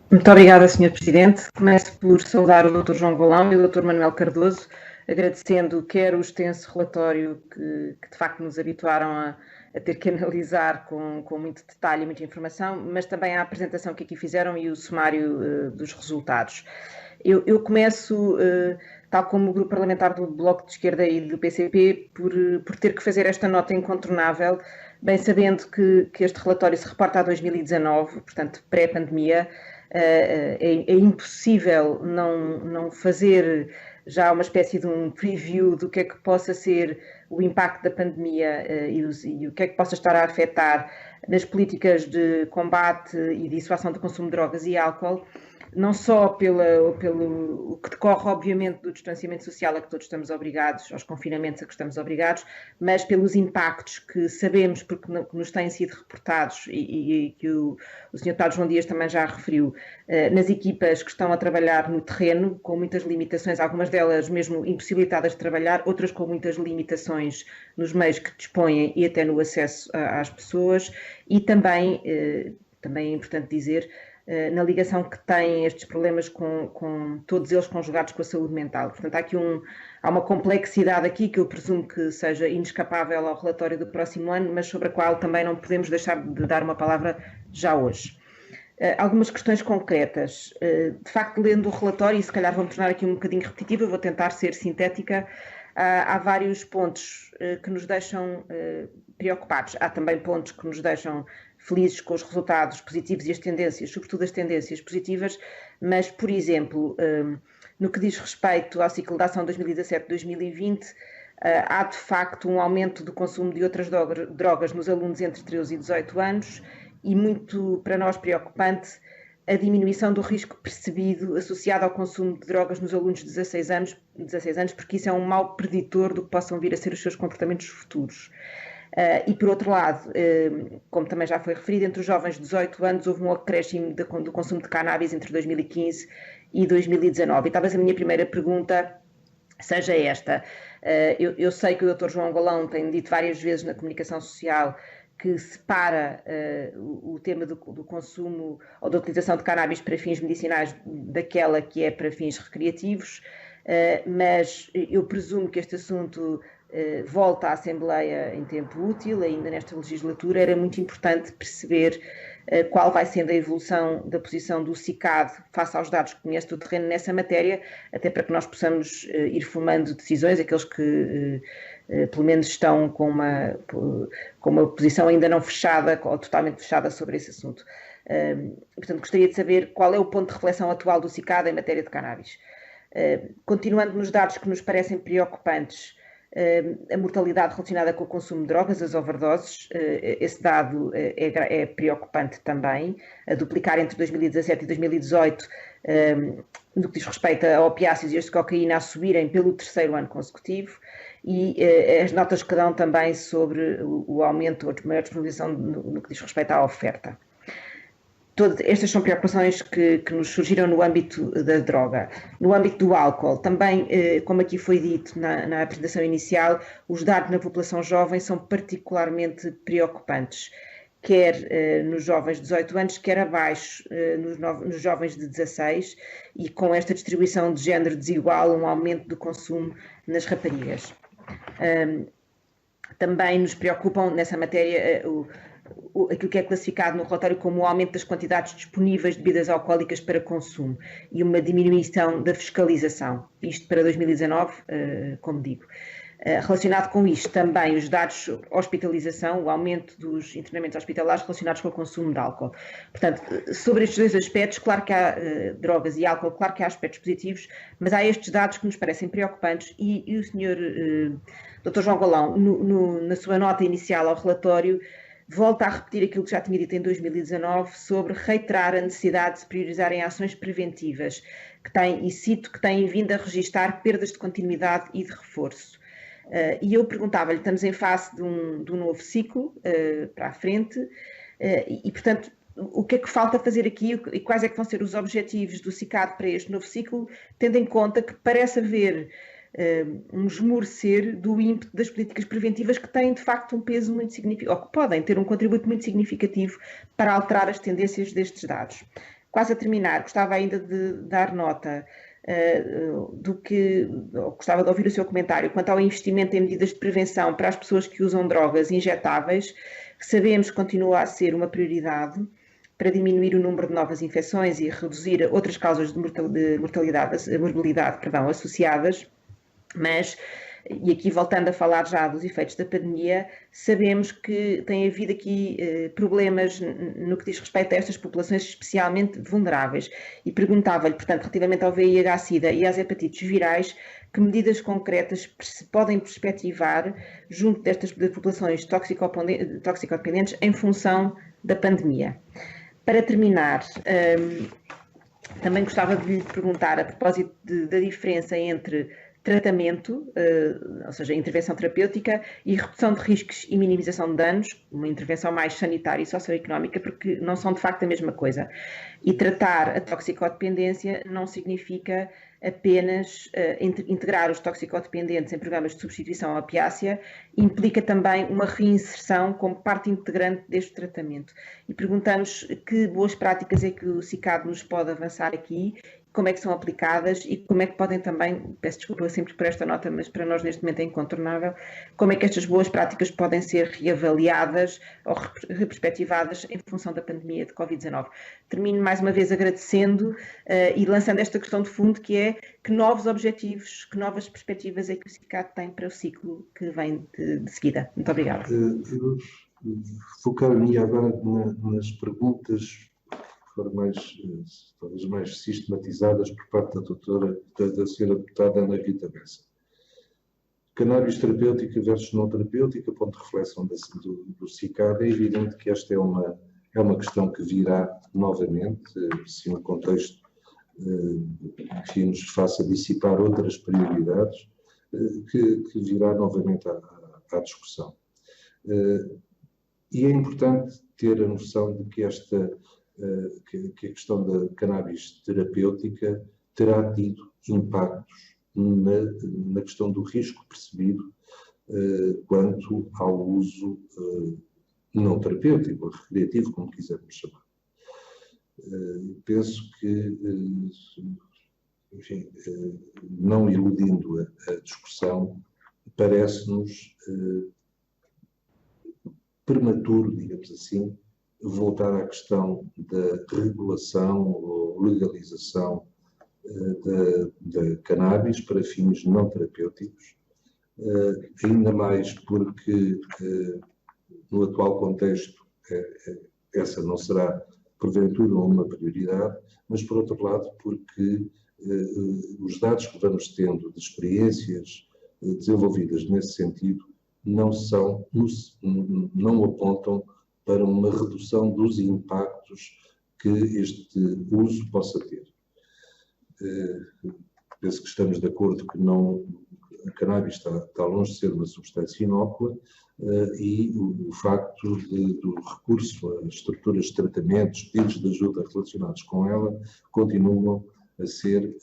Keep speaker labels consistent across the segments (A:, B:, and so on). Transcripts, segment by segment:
A: Muito obrigada, Sr. Presidente. Começo por saudar o Dr. João Golão e o Dr. Manuel Cardoso, agradecendo quer o extenso relatório que de facto nos habituaram a ter que analisar com muito detalhe e muita informação, mas também a apresentação que aqui fizeram e o sumário dos resultados. Eu começo, tal como o grupo parlamentar do Bloco de Esquerda e do PCP, por ter que fazer esta nota incontornável, bem sabendo que este relatório se reporta a 2019, portanto pré-pandemia. É impossível não fazer já uma espécie de um preview do que é que possa ser o impacto da pandemia e o que é que possa estar a afetar nas políticas de combate e dissuasão do consumo de drogas e álcool, não só pelo que decorre, obviamente, do distanciamento social a que todos estamos obrigados, aos confinamentos a que estamos obrigados, mas pelos impactos que sabemos, porque nos têm sido reportados e que o Sr. Deputado João Dias também já referiu, nas equipas que estão a trabalhar no terreno, com muitas limitações, algumas delas mesmo impossibilitadas de trabalhar, outras com muitas limitações nos meios que dispõem e até no acesso às pessoas, e também é importante dizer, na ligação que têm estes problemas com todos eles conjugados com a saúde mental. Portanto, há uma complexidade aqui que eu presumo que seja inescapável ao relatório do próximo ano, mas sobre a qual também não podemos deixar de dar uma palavra já hoje. Algumas questões concretas. De facto, lendo o relatório, e se calhar vou-me tornar aqui um bocadinho repetitiva, eu vou tentar ser sintética, há vários pontos que nos deixam preocupados. Há também pontos que nos deixam felizes com os resultados positivos e as tendências, sobretudo as tendências positivas, mas, por exemplo, no que diz respeito ao ciclo de ação 2017-2020, há de facto um aumento do consumo de outras drogas nos alunos entre 13 e 18 anos e, muito para nós preocupante, a diminuição do risco percebido associado ao consumo de drogas nos alunos de 16 anos, porque isso é um mau preditor do que possam vir a ser os seus comportamentos futuros. E, por outro lado, como também já foi referido, entre os jovens de 18 anos houve um acréscimo do consumo de cannabis entre 2015 e 2019. E talvez a minha primeira pergunta seja esta. Eu sei que o Dr. João Golão tem dito várias vezes na comunicação social que separa o tema do consumo ou da utilização de cannabis para fins medicinais daquela que é para fins recreativos, mas eu presumo que este assunto volta à Assembleia em tempo útil, ainda nesta legislatura. Era muito importante perceber qual vai sendo a evolução da posição do CICAD face aos dados que conhece do terreno nessa matéria, até para que nós possamos ir formando decisões, aqueles que pelo menos estão com uma posição ainda não fechada ou totalmente fechada sobre esse assunto. Portanto, gostaria de saber qual é o ponto de reflexão atual do CICAD em matéria de cannabis. Continuando nos dados que nos parecem preocupantes, a mortalidade relacionada com o consumo de drogas, as overdoses, esse dado é preocupante também, a duplicar entre 2017 e 2018, no que diz respeito a opiáceos e as de cocaína a subirem pelo terceiro ano consecutivo, e as notas que dão também sobre o aumento ou a maior disponibilização no que diz respeito à oferta. Todas estas são preocupações que nos surgiram no âmbito da droga. No âmbito do álcool, também, como aqui foi dito na apresentação inicial, os dados na população jovem são particularmente preocupantes, quer nos jovens de 18 anos, quer abaixo nos jovens de 16, e com esta distribuição de género desigual, um aumento do consumo nas raparigas. Também nos preocupam nessa matéria aquilo que é classificado no relatório como o aumento das quantidades disponíveis de bebidas alcoólicas para consumo e uma diminuição da fiscalização, isto para 2019, como digo. Relacionado com isto, também os dados sobre hospitalização, o aumento dos internamentos hospitalares relacionados com o consumo de álcool. Portanto, sobre estes dois aspectos, claro que há drogas e álcool, claro que há aspectos positivos, mas há estes dados que nos parecem preocupantes e o Sr. Dr. João Golão, na sua nota inicial ao relatório, volta a repetir aquilo que já tinha dito em 2019 sobre reiterar a necessidade de se priorizarem ações preventivas que têm vindo a registar perdas de continuidade e de reforço. E eu perguntava-lhe, estamos em face de um novo ciclo para a frente e, portanto, o que é que falta fazer aqui e quais é que vão ser os objetivos do CICAD para este novo ciclo, tendo em conta que parece haver um esmorecer do ímpeto das políticas preventivas que têm de facto um peso muito significativo, ou que podem ter um contributo muito significativo para alterar as tendências destes dados. Quase a terminar, gostava ainda de dar nota gostava de ouvir o seu comentário quanto ao investimento em medidas de prevenção para as pessoas que usam drogas injetáveis, que sabemos que continua a ser uma prioridade para diminuir o número de novas infecções e reduzir outras causas de morbilidade associadas, mas, e aqui voltando a falar já dos efeitos da pandemia, sabemos que tem havido aqui problemas no que diz respeito a estas populações especialmente vulneráveis. E perguntava-lhe, portanto, relativamente ao VIH-Sida e às hepatites virais, que medidas concretas se podem perspectivar junto destas populações toxicodependentes em função da pandemia. Para terminar, também gostava de lhe perguntar, a propósito da diferença entre tratamento, ou seja, intervenção terapêutica, e redução de riscos e minimização de danos, uma intervenção mais sanitária e socioeconómica, porque não são de facto a mesma coisa. E tratar a toxicodependência não significa apenas integrar os toxicodependentes em programas de substituição à opiácea, implica também uma reinserção como parte integrante deste tratamento. E perguntamos que boas práticas é que o CICAD nos pode avançar aqui, como é que são aplicadas e como é que podem também, peço desculpa sempre por esta nota, mas para nós neste momento é incontornável, como é que estas boas práticas podem ser reavaliadas ou reperspectivadas em função da pandemia de Covid-19. Termino mais uma vez agradecendo e lançando esta questão de fundo, que é que novos objetivos, que novas perspectivas é que o CICAD tem para o ciclo que vem de seguida. Muito obrigada.
B: Focar-me agora nas perguntas foram talvez mais sistematizadas por parte da senhora deputada Ana Rita Bessa. Cannabis terapêutica versus não terapêutica, ponto de reflexão do CICAD. É evidente que esta é uma questão que virá novamente, se um contexto que nos faça dissipar outras prioridades, que virá novamente à discussão. E é importante ter a noção de que que a questão da cannabis terapêutica terá tido impactos na questão do risco percebido quanto ao uso não terapêutico, ou recreativo, como quisermos chamar. Penso que, enfim, não eludindo a discussão, parece-nos prematuro, digamos assim, voltar à questão da regulação ou legalização da cannabis para fins não terapêuticos, ainda mais porque no atual contexto essa não será porventura uma prioridade, mas por outro lado porque os dados que vamos tendo de experiências desenvolvidas nesse sentido não apontam para uma redução dos impactos que este uso possa ter. Penso que estamos de acordo que a cannabis está longe de ser uma substância inócua e o facto do recurso a estruturas de tratamento, pedidos de ajuda relacionados com ela, continuam a ser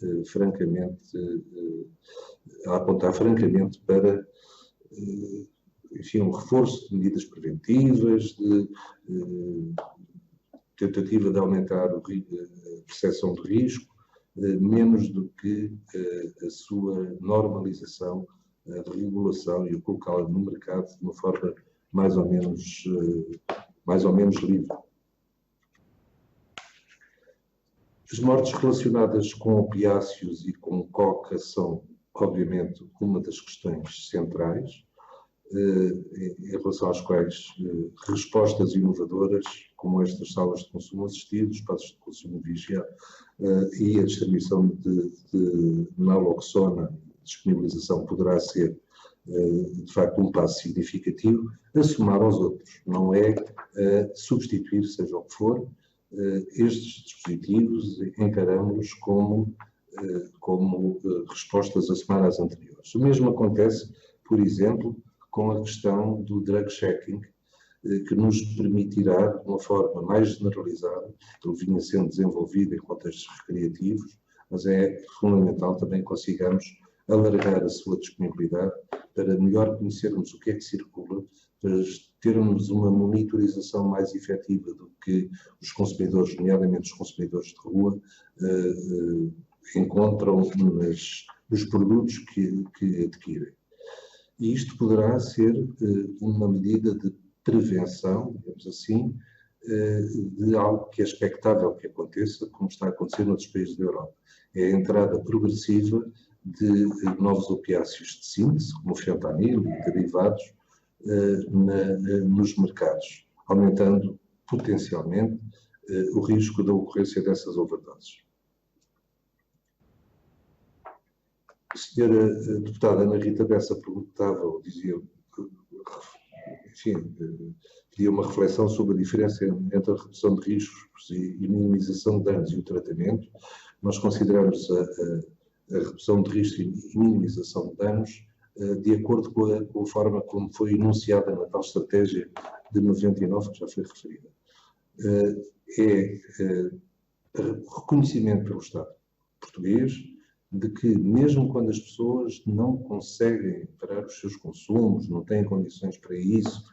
B: a apontar francamente para enfim, um reforço de medidas preventivas, de tentativa de aumentar a percepção de risco, menos do que a sua normalização, a regulação e o colocá-la no mercado de uma forma mais ou menos livre. As mortes relacionadas com opiáceos e com coca são, obviamente, uma das questões centrais, em relação às quais respostas inovadoras, como estas salas de consumo assistido, espaços de consumo vigiado e a distribuição de naloxona, disponibilização, poderá ser, de facto, um passo significativo a somar aos outros. Não é substituir, seja o que for, estes dispositivos, encaramos como respostas a somar às anteriores. O mesmo acontece, por exemplo, com a questão do drug checking, que nos permitirá, de uma forma mais generalizada, ele vinha sendo desenvolvido em contextos recreativos, mas é fundamental também consigamos alargar a sua disponibilidade para melhor conhecermos o que é que circula, para termos uma monitorização mais efetiva do que os consumidores, nomeadamente os consumidores de rua, encontram nos produtos que adquirem. E isto poderá ser uma medida de prevenção, digamos assim, de algo que é expectável que aconteça, como está a acontecer noutros países da Europa. É a entrada progressiva de novos opiáceos de síntese, como o fentanil e derivados, nos mercados, aumentando potencialmente o risco da ocorrência dessas overdoses. A senhora deputada Ana Rita Bessa perguntava, ou dizia, enfim, pedia uma reflexão sobre a diferença entre a redução de riscos e minimização de danos e o tratamento. Nós consideramos a redução de riscos e minimização de danos de acordo com a forma como foi enunciada na tal estratégia de 99, que já foi referida. O reconhecimento pelo Estado português de que, mesmo quando as pessoas não conseguem parar os seus consumos, não têm condições para isso,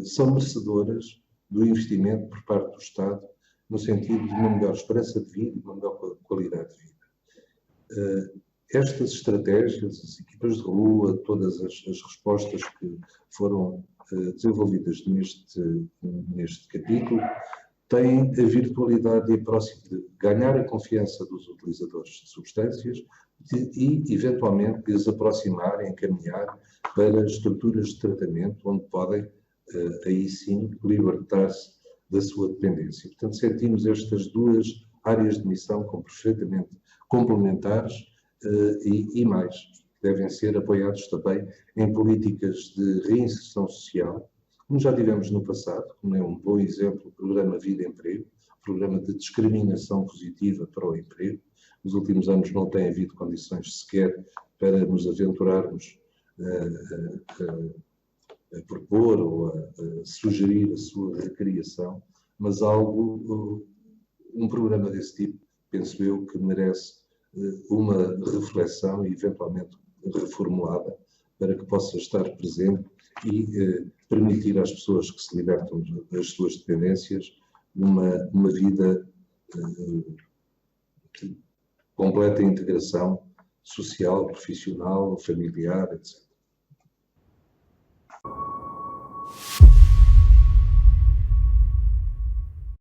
B: são merecedoras do investimento por parte do Estado no sentido de uma melhor esperança de vida e uma melhor qualidade de vida. Estas estratégias, as equipas de rua, todas as respostas que foram desenvolvidas neste capítulo, têm a virtualidade de ganhar a confiança dos utilizadores de substâncias e, eventualmente, de as aproximar e encaminhar para estruturas de tratamento onde podem, aí sim, libertar-se da sua dependência. Portanto, sentimos estas duas áreas de missão como perfeitamente complementares e mais, devem ser apoiados também em políticas de reinserção social, como já tivemos no passado, como é um bom exemplo o programa Vida Emprego, programa de discriminação positiva para o emprego. Nos últimos anos não tem havido condições sequer para nos aventurarmos a propor ou a sugerir a sua recriação, mas um programa desse tipo, penso eu, que merece uma reflexão e eventualmente reformulada para que possa estar presente e permitir às pessoas que se libertam das suas dependências uma vida de completa integração social, profissional, familiar, etc.